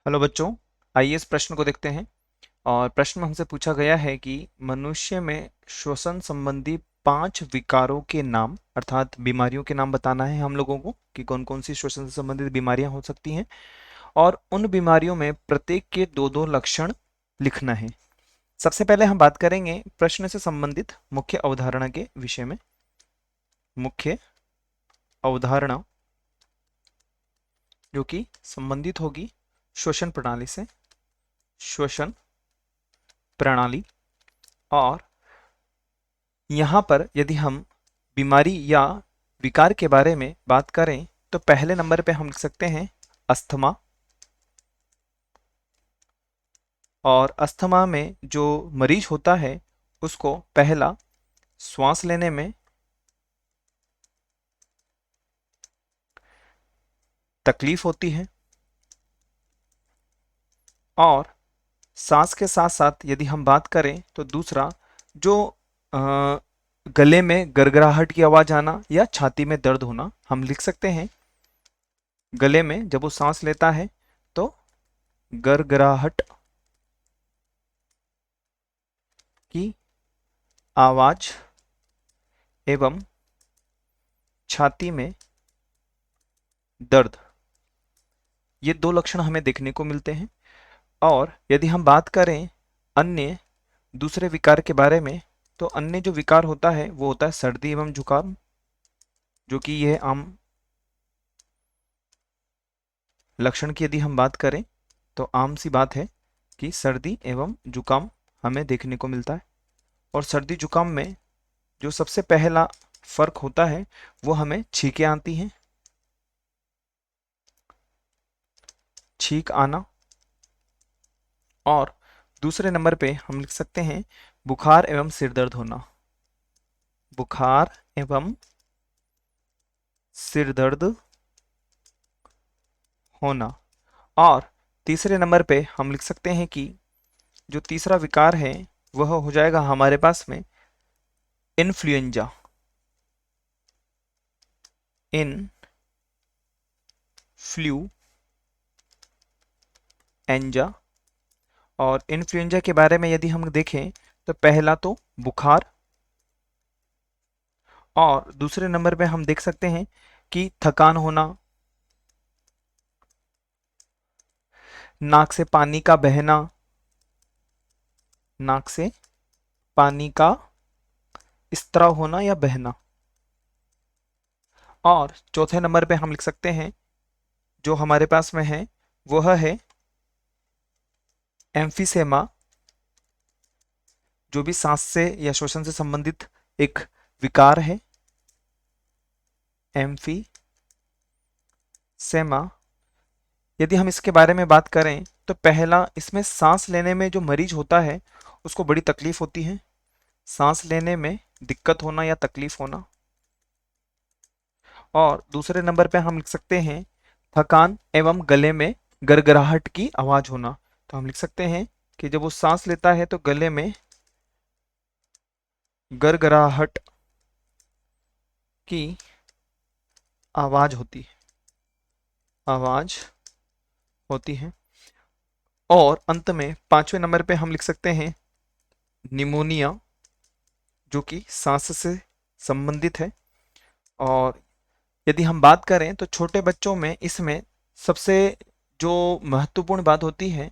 Hello बच्चों, आइए इस प्रश्न को देखते हैं। और प्रश्न में हमसे पूछा गया है कि मनुष्य में श्वसन संबंधी 5 विकारों के नाम अर्थात बीमारियों के नाम बताना है हम लोगों को कि कौन कौन सी श्वसन से संबंधित बीमारियां हो सकती हैं और उन बीमारियों में प्रत्येक के दो दो लक्षण लिखना है। सबसे पहले हम बात करेंगे प्रश्न से संबंधित मुख्य अवधारणा के विषय में। मुख्य अवधारणा जो कि संबंधित होगी श्वसन प्रणाली से, श्वसन प्रणाली। और यहाँ पर यदि हम बीमारी या विकार के बारे में बात करें तो पहले नंबर पे हम लिख सकते हैं अस्थमा। और अस्थमा में जो मरीज होता है उसको पहला श्वास लेने में तकलीफ होती है और सांस के साथ साथ यदि हम बात करें तो दूसरा जो गले में गड़गड़ाहट की आवाज आना या छाती में दर्द होना हम लिख सकते हैं। गले में जब वो सांस लेता है तो गड़गड़ाहट की आवाज एवं छाती में दर्द, ये दो लक्षण हमें देखने को मिलते हैं। और यदि हम बात करें अन्य दूसरे विकार के बारे में तो अन्य जो विकार होता है वो होता है सर्दी एवं जुकाम, जो कि यह आम लक्षण की यदि हम बात करें तो आम सी बात है कि सर्दी एवं जुकाम हमें देखने को मिलता है। और सर्दी जुकाम में जो सबसे पहला फर्क होता है वो हमें छींकें आती हैं, छींक आना। और दूसरे नंबर पे हम लिख सकते हैं बुखार एवं सिर दर्द होना, बुखार एवं सिर दर्द होना। और तीसरे नंबर पे हम लिख सकते हैं कि जो तीसरा विकार है वह हो जाएगा हमारे पास में इन्फ्लुएंजा, इन्फ्लुएंजा। और इन्फ्लुएंजा के बारे में यदि हम देखें तो पहला तो बुखार और दूसरे नंबर पे हम देख सकते हैं कि थकान होना, नाक से पानी का बहना, नाक से पानी का स्त्राव होना या बहना। और चौथे नंबर पे हम लिख सकते हैं जो हमारे पास में है वह है एम्फीसेमा, जो भी सांस से या श्वसन से संबंधित एक विकार है। एम्फीसेमा यदि हम इसके बारे में बात करें तो पहला इसमें सांस लेने में जो मरीज होता है उसको बड़ी तकलीफ होती है, सांस लेने में दिक्कत होना या तकलीफ होना। और दूसरे नंबर पे हम लिख सकते हैं थकान एवं गले में गड़गड़ाहट की आवाज होना। तो हम लिख सकते हैं कि जब वो सांस लेता है तो गले में गड़गड़ाहट की आवाज होती है, आवाज होती है। और अंत में पांचवें नंबर पे हम लिख सकते हैं निमोनिया, जो कि सांस से संबंधित है। और यदि हम बात करें तो छोटे बच्चों में इसमें सबसे जो महत्वपूर्ण बात होती है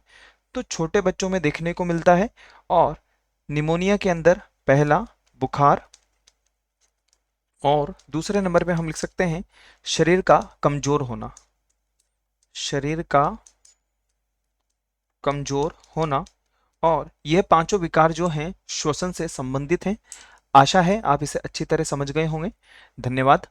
तो छोटे बच्चों में देखने को मिलता है। और निमोनिया के अंदर पहला बुखार और दूसरे नंबर पे हम लिख सकते हैं शरीर का कमजोर होना, शरीर का कमजोर होना। और ये पांचों विकार जो हैं श्वसन से संबंधित हैं। आशा है आप इसे अच्छी तरह समझ गए होंगे। धन्यवाद।